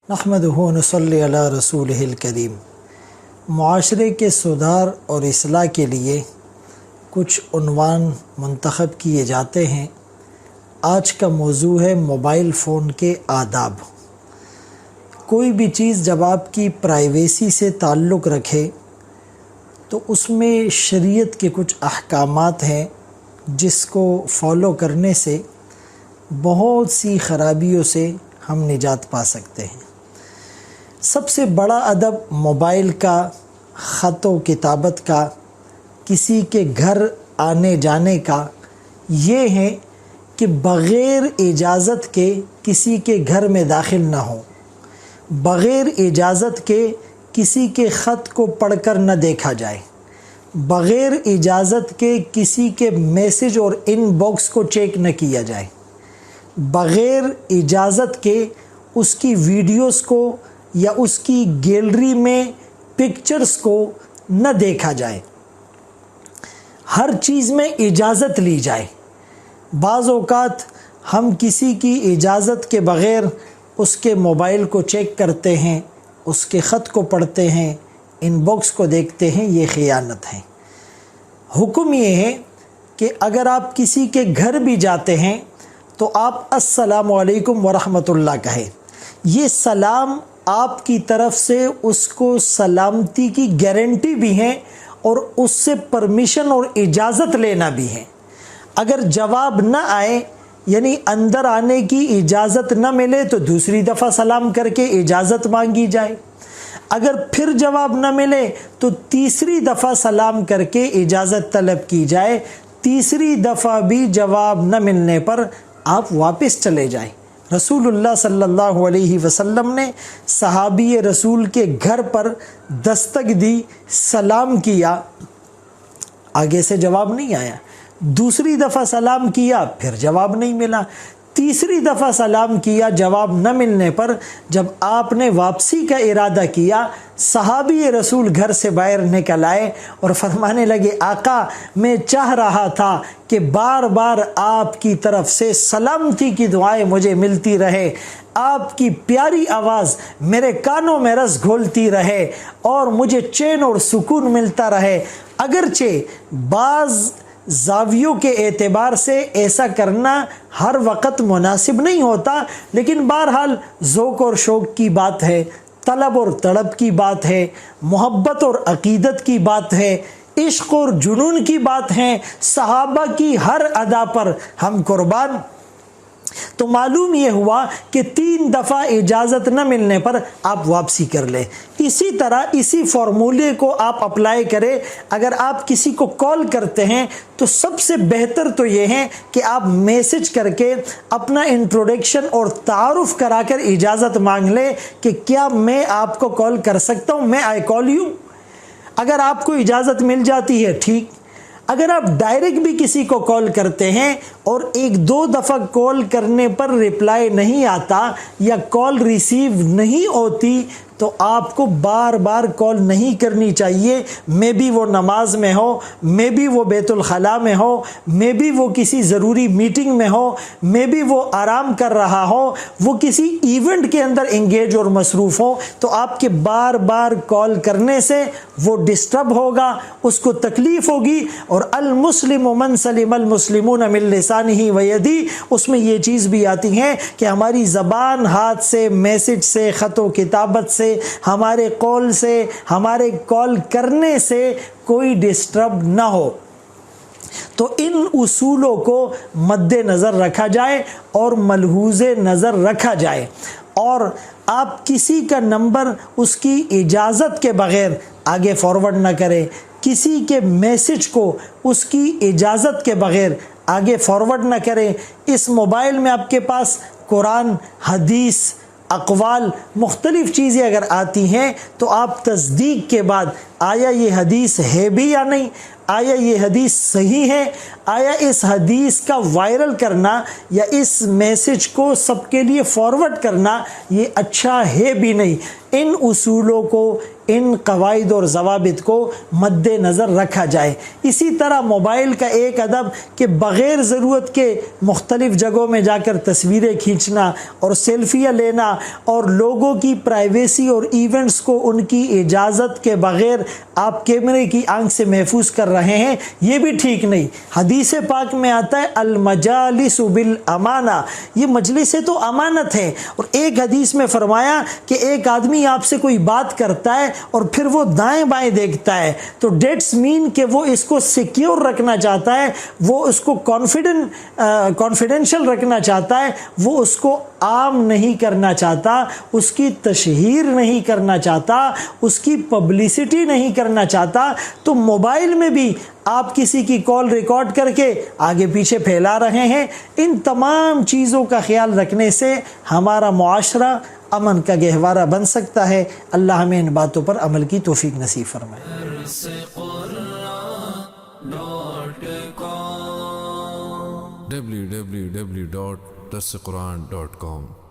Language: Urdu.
نحمدہ و نصلی علی رسولہ الکریم۔ معاشرے کے سدھار اور اصلاح کے لیے کچھ عنوان منتخب کیے جاتے ہیں۔ آج کا موضوع ہے موبائل فون کے آداب۔ کوئی بھی چیز جب آپ کی پرائیویسی سے تعلق رکھے تو اس میں شریعت کے کچھ احکامات ہیں جس کو فالو کرنے سے بہت سی خرابیوں سے ہم نجات پا سکتے ہیں۔ سب سے بڑا ادب موبائل کا، خط و کتابت کا، کسی کے گھر آنے جانے کا یہ ہے کہ بغیر اجازت کے کسی کے گھر میں داخل نہ ہو، بغیر اجازت کے کسی کے خط کو پڑھ کر نہ دیکھا جائے، بغیر اجازت کے کسی کے میسج اور ان باکس کو چیک نہ کیا جائے، بغیر اجازت کے اس کی ویڈیوز کو یا اس کی گیلری میں پکچرز کو نہ دیکھا جائے۔ ہر چیز میں اجازت لی جائے۔ بعض اوقات ہم کسی کی اجازت کے بغیر اس کے موبائل کو چیک کرتے ہیں، اس کے خط کو پڑھتے ہیں، ان باکس کو دیکھتے ہیں، یہ خیانت ہے۔ حکم یہ ہے کہ اگر آپ کسی کے گھر بھی جاتے ہیں تو آپ السلام علیکم ورحمۃ اللہ کہیں۔ یہ سلام آپ کی طرف سے اس کو سلامتی کی گارنٹی بھی ہے اور اس سے پرمیشن اور اجازت لینا بھی ہے۔ اگر جواب نہ آئے یعنی اندر آنے کی اجازت نہ ملے تو دوسری دفعہ سلام کر کے اجازت مانگی جائے۔ اگر پھر جواب نہ ملے تو تیسری دفعہ سلام کر کے اجازت طلب کی جائے۔ تیسری دفعہ بھی جواب نہ ملنے پر آپ واپس چلے جائیں۔ رسول اللہ صلی اللہ علیہ وسلم نے صحابی رسول کے گھر پر دستک دی، سلام کیا، آگے سے جواب نہیں آیا۔ دوسری دفعہ سلام کیا، پھر جواب نہیں ملا۔ تیسری دفعہ سلام کیا، جواب نہ ملنے پر جب آپ نے واپسی کا ارادہ کیا، صحابی رسول گھر سے باہر نکل آئے اور فرمانے لگے، آقا میں چاہ رہا تھا کہ بار بار آپ کی طرف سے سلامتی کی دعائیں مجھے ملتی رہے، آپ کی پیاری آواز میرے کانوں میں رس گھولتی رہے اور مجھے چین اور سکون ملتا رہے۔ اگرچہ بعض زاویوں کے اعتبار سے ایسا کرنا ہر وقت مناسب نہیں ہوتا، لیکن بہرحال ذوق اور شوق کی بات ہے، طلب اور طلب کی بات ہے، محبت اور عقیدت کی بات ہے، عشق اور جنون کی بات ہے، صحابہ کی ہر ادا پر ہم قربان۔ تو معلوم یہ ہوا کہ 3 دفعہ اجازت نہ ملنے پر آپ واپسی کر لیں۔ اسی طرح اسی فارمولے کو آپ اپلائی کریں۔ اگر آپ کسی کو کال کرتے ہیں تو سب سے بہتر تو یہ ہے کہ آپ میسج کر کے اپنا انٹروڈکشن اور تعارف کرا کر اجازت مانگ لیں کہ کیا میں آپ کو کال کر سکتا ہوں، میں آئی کال یو۔ اگر آپ کو اجازت مل جاتی ہے ٹھیک۔ اگر آپ ڈائریکٹ بھی کسی کو کال کرتے ہیں اور 1-2 دفعہ کال کرنے پر رپلائی نہیں آتا یا کال ریسیو نہیں ہوتی تو آپ کو بار بار کال نہیں کرنی چاہیے۔ میں بھی وہ نماز میں ہو، میں بھی وہ بیت الخلاء میں ہو، میں بھی وہ کسی ضروری میٹنگ میں ہو، میں بھی وہ آرام کر رہا ہو، وہ کسی ایونٹ کے اندر انگیج اور مصروف ہو، تو آپ کے بار بار کال کرنے سے وہ ڈسٹرب ہوگا، اس کو تکلیف ہوگی۔ اور المسلم من سلم المسلمون من لسانہ و یدہ، اس میں یہ چیز بھی آتی ہے کہ ہماری زبان، ہاتھ سے، میسج سے، خط و کتابت سے، ہمارے قول سے، ہمارے کال کرنے سے کوئی ڈسٹرب نہ ہو۔ تو ان اصولوں کو مد نظر رکھا جائے اور ملحوظ نظر رکھا جائے، اور آپ کسی کا نمبر اس کی اجازت کے بغیر آگے فارورڈ نہ کریں، کسی کے میسج کو اس کی اجازت کے بغیر آگے فارورڈ نہ کریں۔ اس موبائل میں آپ کے پاس قرآن، حدیث، اقوال، مختلف چیزیں اگر آتی ہیں تو آپ تصدیق کے بعد آیا یہ حدیث ہے بھی یا نہیں، آیا یہ حدیث صحیح ہے، آیا اس حدیث کا وائرل کرنا یا اس میسج کو سب کے لیے فارورڈ کرنا یہ اچھا ہے بھی نہیں۔ ان اصولوں کو، ان قواعد اور ضوابط کو مد نظر رکھا جائے۔ اسی طرح موبائل کا ایک ادب کہ بغیر ضرورت کے مختلف جگہوں میں جا کر تصویریں کھینچنا اور سیلفیاں لینا اور لوگوں کی پرائیویسی اور ایونٹس کو ان کی اجازت کے بغیر آپ کیمرے کی آنکھ سے محفوظ کر رہے ہیں، یہ بھی ٹھیک نہیں۔ حدیث پاک میں آتا ہے المجالس بالامانہ، یہ مجلسیں تو امانت ہے، اور ایک حدیث میں فرمایا کہ ایک آدمی آپ سے کوئی بات کرتا ہے اور پھر وہ دائیں بائیں دیکھتا ہے تو ڈیٹس مین کہ وہ اس کو سیکیور رکھنا چاہتا ہے، وہ اس کو کانفیڈینشل رکھنا چاہتا ہے، وہ اس کو عام نہیں کرنا چاہتا، اس کی تشہیر نہیں کرنا چاہتا، اس کی پبلسٹی نہیں کرنا چاہتا۔ تو موبائل میں بھی آپ کسی کی کال ریکارڈ کر کے آگے پیچھے پھیلا رہے ہیں۔ ان تمام چیزوں کا خیال رکھنے سے ہمارا معاشرہ امن کا گہوارہ بن سکتا ہے۔ اللہ ہمیں ان باتوں پر عمل کی توفیق نصیب فرمائے۔ www.darsequran.com